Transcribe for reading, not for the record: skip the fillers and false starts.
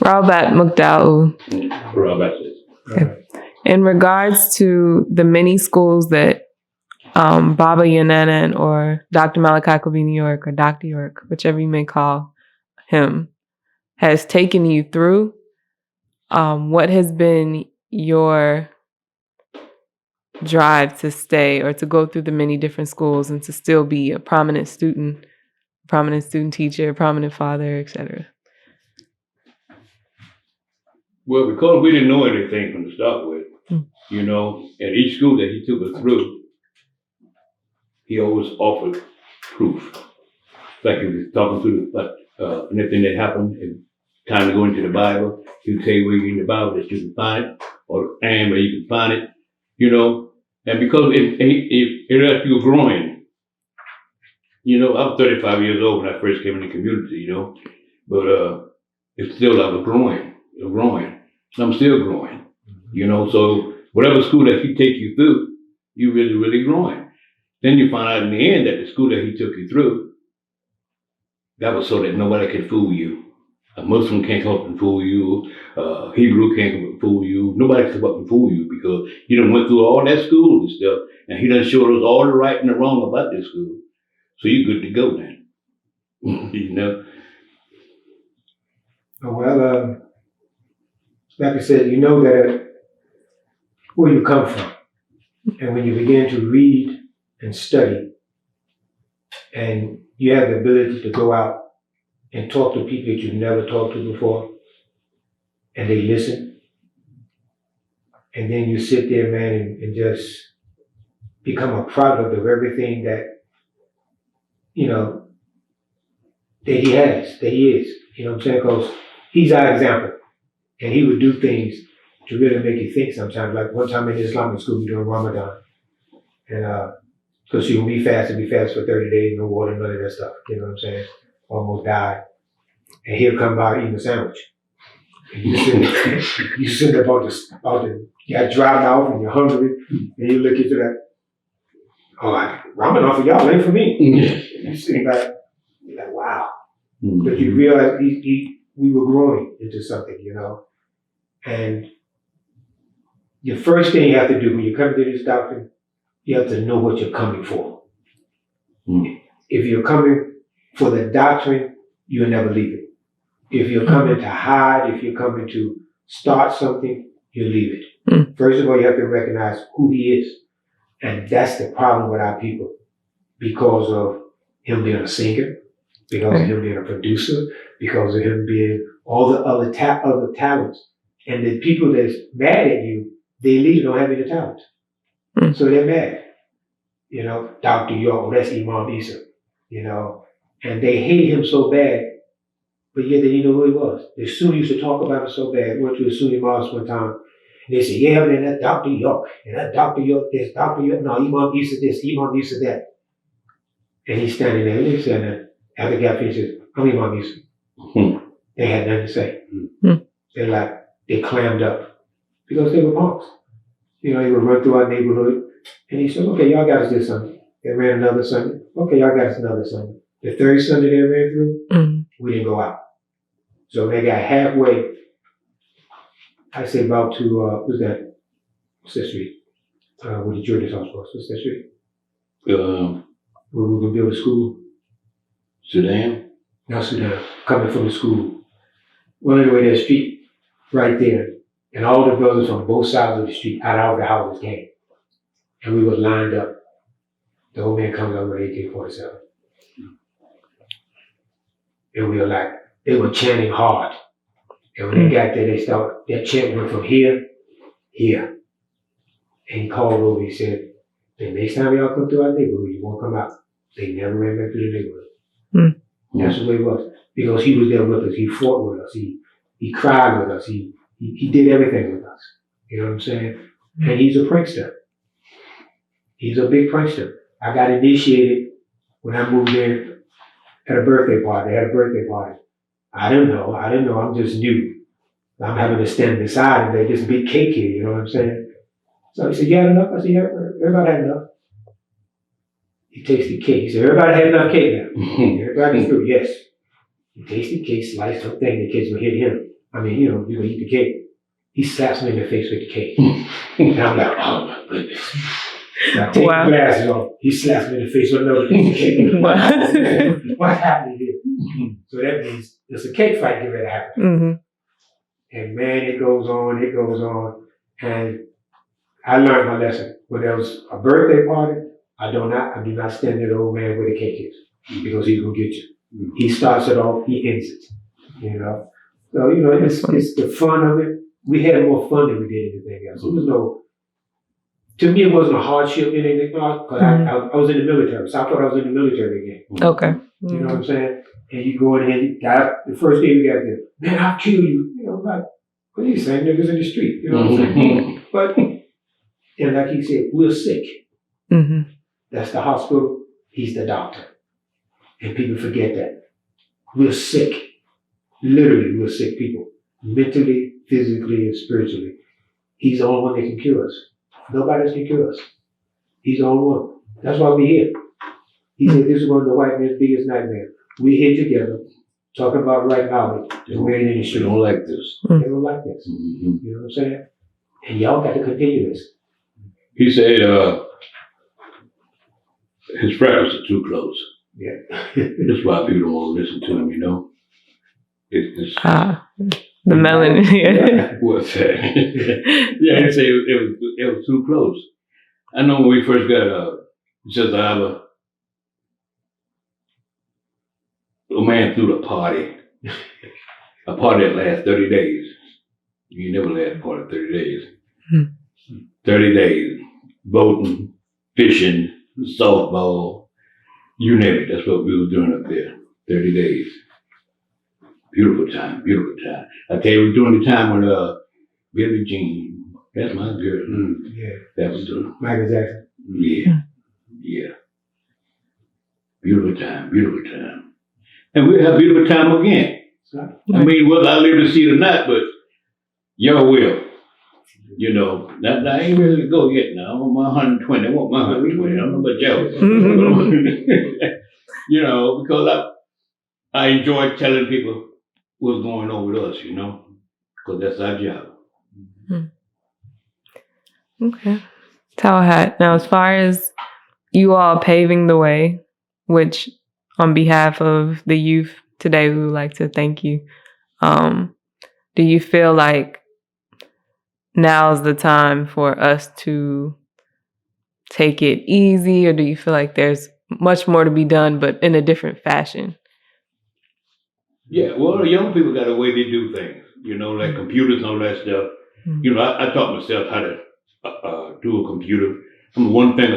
Robert McDowell. Robert. Okay. In regards to the many schools that Baba Yananan or Dr. Malachi Kobe New York or Dr. York, whichever you may call him, has taken you through, what has been your drive to stay or to go through the many different schools and to still be a prominent student teacher, prominent father, etc.? Well, because we didn't know anything from the start with, you know, at each school that he took us through, he always offered proof. Like he was talking through anything that happened and time to go into the Bible, he would tell you where in the Bible that you can find it, and where you can find it, you know. And because it as you were growing, you know, I was 35 years old when I first came in the community, you know, but it's still I was growing. I'm still growing, you know. So whatever school that he take you through, you really, really growing. Then you find out in the end that the school that he took you through, that was so that nobody could fool you. A Muslim can't come up and fool you. Hebrew can't come up and fool you. Nobody can come up and fool you because you done went through all that school and stuff, and he done showed us all the right and the wrong about this school. So you're good to go then. You know? Well, like I said, you know that where you come from. And when you begin to read and study, and you have the ability to go out and talk to people that you've never talked to before, and they listen, and then you sit there, man, and just become a product of everything that, you know, that he has, that he is. You know what I'm saying? Because he's our example. And he would do things to really make you think sometimes. Like one time in Islamic school, during Ramadan. And because when we fast for 30 days, no water, none of that stuff. You know what I'm saying? Almost died. And he'll come by eating a sandwich. And you sit there about the, you got dry mouth and you're hungry, and you look into that, Ramadan for y'all, ain't for me. You sit back, you're like, wow. But you realize we were growing into something, you know. And the first thing you have to do when you come to this doctrine, you have to know what you're coming for. If you're coming for the doctrine, you'll never leave it. If you're coming to hide, if you're coming to start something, you'll leave it. First of all, you have to recognize who he is. And that's the problem with our people. Because of him being a singer, because of him being a producer, because of him being all the other talents. And the people that's mad at you, they leave don't have any talent. So they're mad. You know, Dr. York, that's Imam Isa, you know, and they hate him so bad, but yet they didn't know who he was. The Sunni used to talk about him so bad. Went to a Sunni mosque one time, and they said, yeah, man, that Dr. York, and that Dr. York this, Dr. York, no, Imam Isa this, Imam Isa that. And he's standing there, and he's standing there. After the guy finishes, I'm Imam Isa. They had nothing to say. They clammed up because they were punks. You know, they would run through our neighborhood, and he said, okay, y'all got us this Sunday. They ran another Sunday. Okay, y'all got us another Sunday. The third Sunday they ran through, we didn't go out. So they got halfway, I say about to, what's that street? Where the Jordan's house was. What's that street? Where we were going to build a school. Sudan? Not Sudan. Coming from the school. Well, anyway, that street right there. And all the brothers from both sides of the street out of the houses came. And we were lined up. The old man comes over with AK-47. And we were like, they were chanting hard. And when they got there, that chant went from here. And he called over, he said, the next time y'all come through our neighborhood, you won't come out. They never ran back through the neighborhood. That's the way it was. Because he was there with us. He fought with us. He cried with us. He did everything with us. You know what I'm saying? And he's a prankster. He's a big prankster. I got initiated when I moved in at a birthday party. They had a birthday party. I didn't know. I'm just new. I'm having to stand beside him. There's this big cake here. You know what I'm saying? So he said, you had enough? I said, yeah, everybody had enough. He takes the cake. He said, everybody had enough cake now. Everybody through, yes. He takes the cake, sliced up thing, the kids will hit him. I mean, you know, you're gonna eat the cake. He slaps me in the face with the cake. And I'm like, oh my goodness. So I take Wow. the glasses off. He slaps me in the face with another piece of cake. Wow. What's happening here? So that means there's a cake fight getting ready to happen. Mm-hmm. And man, it goes on. And I learned my lesson. When there was a birthday party, I do not stand there, old man, where the cake is, because he's gonna get you. He starts it off, he ends it. You know, so you know, it's the fun of it. We had more fun than we did anything else. It was no. To me, it wasn't a hardship in anything else, because I was in the military, so I thought I was in the military again. Okay. You know what I'm saying? And you go in here, the first day we got there, man, I'll kill you. You know, like, what are you saying? Niggas in the street. You know what I'm saying? But, and like he said, we're sick. Mm-hmm. That's the hospital. He's the doctor. And people forget that. We're sick. Literally, we're sick people. Mentally, physically, and spiritually. He's the only one that can cure us. Nobody else can cure us. He's the only one. That's why we're here. He said this is one of the white man's biggest nightmares. We're here together, talking about right knowledge, and we're in the They street. don't like this. They don't like this. Mm-hmm. You know what I'm saying? And y'all got to continue this. He said his freckles are too close. Yeah. That's why people don't want to listen to him, you know? It's The melanin. Yeah. what's that? Yeah, he said it was too close. I know when we first got just a man threw a party that lasts 30 days. You never last a party 30 days. 30 days, boating, fishing, softball, you name it. That's what we were doing up there. 30 days. Beautiful time, beautiful time. I tell you, we were doing the time when Billie Jean, that's my girl. Yeah. That was doing. Michael Jackson. Yeah. Beautiful time, beautiful time. And we'll have a beautiful time again. I mean, whether I live to see it or not, but y'all will. You know, now I ain't ready to go yet now. I want my 120. I want my 120. I don't know about y'all. You know, because I enjoy telling people what's going on with us, you know, because that's our job. Okay. Towel hat. Now, as far as you all paving the way, which on behalf of the youth today, we would like to thank you. Do you feel like now's the time for us to take it easy, or do you feel like there's much more to be done, but in a different fashion? Yeah, well, the young people got a way they do things, you know, like computers and all that stuff. You know, I taught myself how to do a computer. One thing